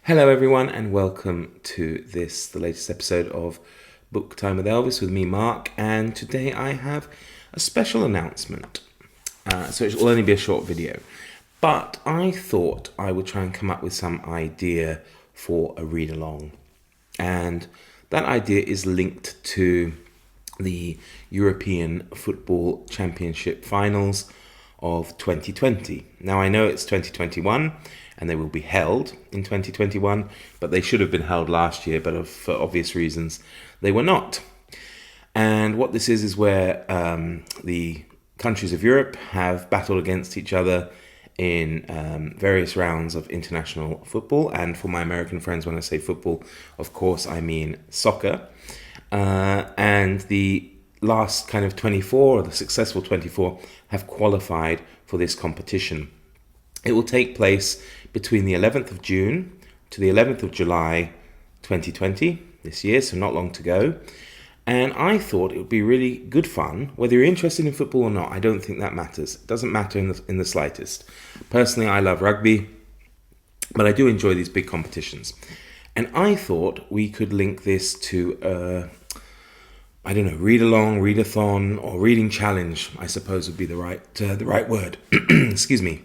Hello, everyone, and welcome to the latest episode of Book Time with Elvis with me, Mark. And today I have a special announcement. So it will only be a short video, but I thought I would try and come up with some idea for a read along. And that idea is linked to the European Football Championship finals of 2020. Now, I know it's 2021 and they will be held in 2021, but they should have been held last year, but for obvious reasons, they were not. And what this is where the countries of Europe have battled against each other in various rounds of international football. And for my American friends, when I say football, of course, I mean soccer. And the last kind of 24, or the successful 24, have qualified for this competition. It will take place between the 11th of June to the 11th of July 2020, this year, so not long to go. And I thought it would be really good fun, whether you're interested in football or not. I don't think that matters. It doesn't matter in the slightest. Personally, I love rugby, but I do enjoy these big competitions. And I thought we could link this to read along, readathon, or reading challenge, I suppose would be the right word. Excuse me.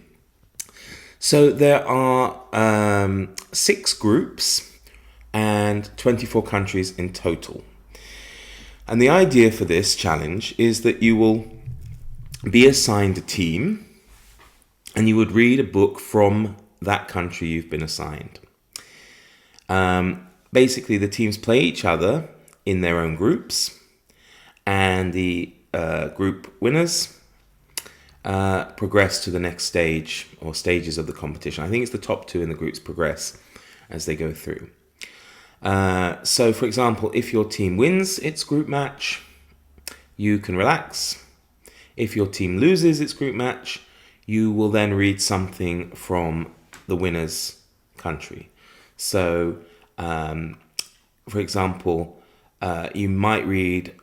So there are 6 groups and 24 countries in total. And the idea for this challenge is that you will be assigned a team and you would read a book from that country you've been assigned. Basically, the teams play each other in their own groups, and the group winners progress to the next stage or stages of the competition. I think it's the top 2 in the groups progress as they go through. So, for example, if your team wins its group match, you can relax. If your team loses its group match, you will then read something from the winner's country. So, for example, you might read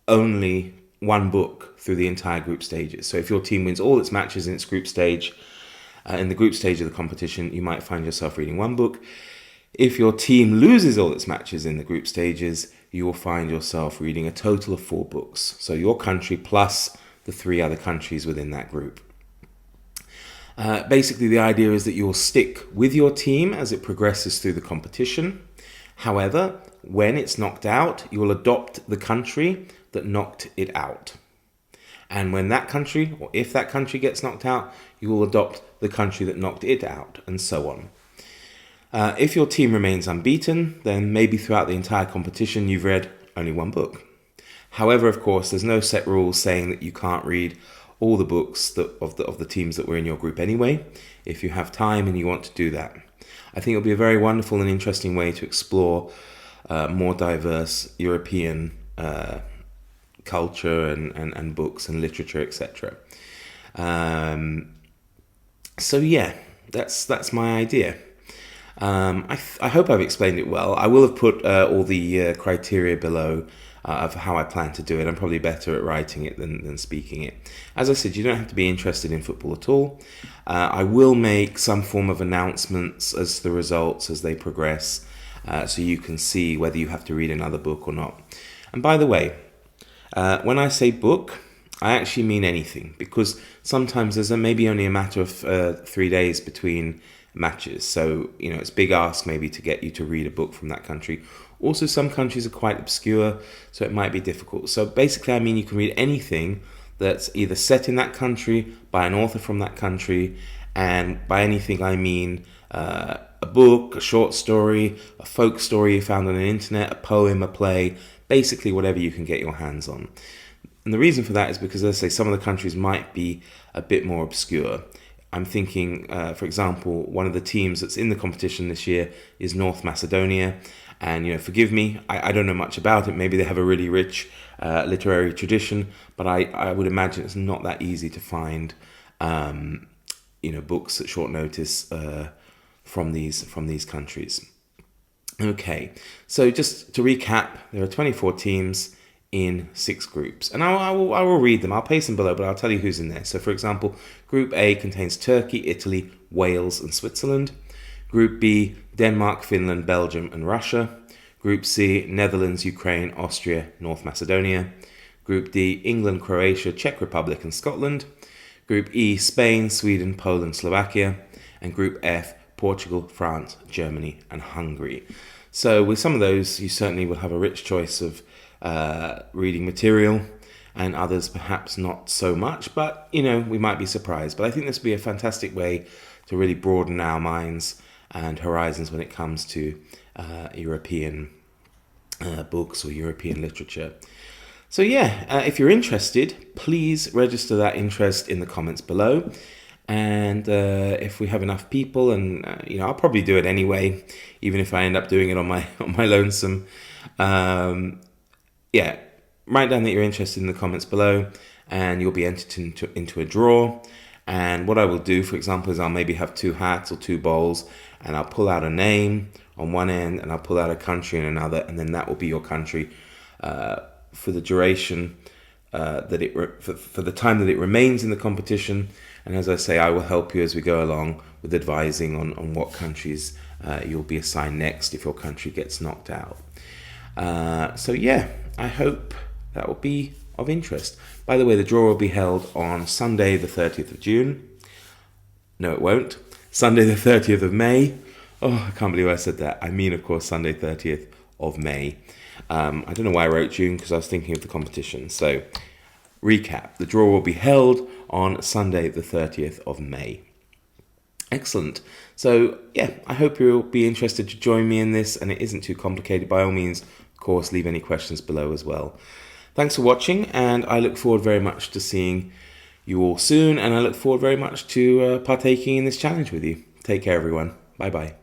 only one book through the entire group stages. So if your team wins all its matches in its group stage, in the group stage of the competition, you might find yourself reading one book. If your team loses all its matches in the group stages, you will find yourself reading a total of 4 books. So your country plus the 3 other countries within that group. Basically, the idea is that you will stick with your team as it progresses through the competition. However, when it's knocked out, you will adopt the country that knocked it out. And when that country, or if that country gets knocked out, you will adopt the country that knocked it out, and so on. If your team remains unbeaten, then maybe throughout the entire competition you've read only one book. However, of course, there's no set rules saying that you can't read all the books of the teams that were in your group anyway, if you have time and you want to do that. I think it'll be a very wonderful and interesting way to explore more diverse European culture and books and literature, etc. So yeah, that's my idea. I hope I've explained it well. I will have put all the criteria below of how I plan to do it. I'm probably better at writing it than speaking it. As I said, you don't have to be interested in football at all. I will make some form of announcements as to the results as they progress, so you can see whether you have to read another book or not. And by the way, when I say book, I actually mean anything, because sometimes there's maybe only a matter of 3 days between matches. So, it's a big ask maybe to get you to read a book from that country. Also, some countries are quite obscure, so it might be difficult. So basically, I mean you can read anything that's either set in that country, by an author from that country, and by anything I mean a book, a short story, a folk story you found on the internet, a poem, a play, basically whatever you can get your hands on. And the reason for that is because, as I say, some of the countries might be a bit more obscure. I'm thinking, for example, one of the teams that's in the competition this year is North Macedonia. And, forgive me, I don't know much about it. Maybe they have a really rich literary tradition, but I would imagine it's not that easy to find, books at short notice from these countries. Okay, so just to recap, there are 24 teams in 6 groups, and I will read them. I'll paste them below, but I'll tell you who's in there. So, for example, Group A contains Turkey, Italy, Wales, and Switzerland. Group B, Denmark, Finland, Belgium and Russia. Group C, Netherlands, Ukraine, Austria, North Macedonia. Group D, England, Croatia, Czech Republic and Scotland. Group E, Spain, Sweden, Poland, Slovakia. And Group F, Portugal, France, Germany and Hungary. So with some of those, you certainly will have a rich choice of reading material, and others perhaps not so much, but we might be surprised. But I think this would be a fantastic way to really broaden our minds and horizons when it comes to European books or European literature. So if you're interested, please register that interest in the comments below. And if we have enough people, and I'll probably do it anyway, even if I end up doing it on my lonesome. Write down that you're interested in the comments below, and you'll be entered into a draw. And what I will do, for example, is I'll maybe have 2 hats or 2 bowls, and I'll pull out a name on one end, and I'll pull out a country in another, and then that will be your country for the duration for the time that it remains in the competition. And as I say, I will help you as we go along with advising on what countries you'll be assigned next if your country gets knocked out. I hope that will be of interest. By the way, the draw will be held on Sunday the 30th of June. No, it won't. Sunday the 30th of May. Oh, I can't believe I said that. I mean, of course, Sunday 30th of May. I don't know why I wrote June, because I was thinking of the competition. So, recap. The draw will be held on Sunday the 30th of May. Excellent. So, I hope you'll be interested to join me in this, and it isn't too complicated. By all means, of course, leave any questions below as well. Thanks for watching, and I look forward very much to seeing you all soon, and I look forward very much to partaking in this challenge with you. Take care, everyone. Bye-bye.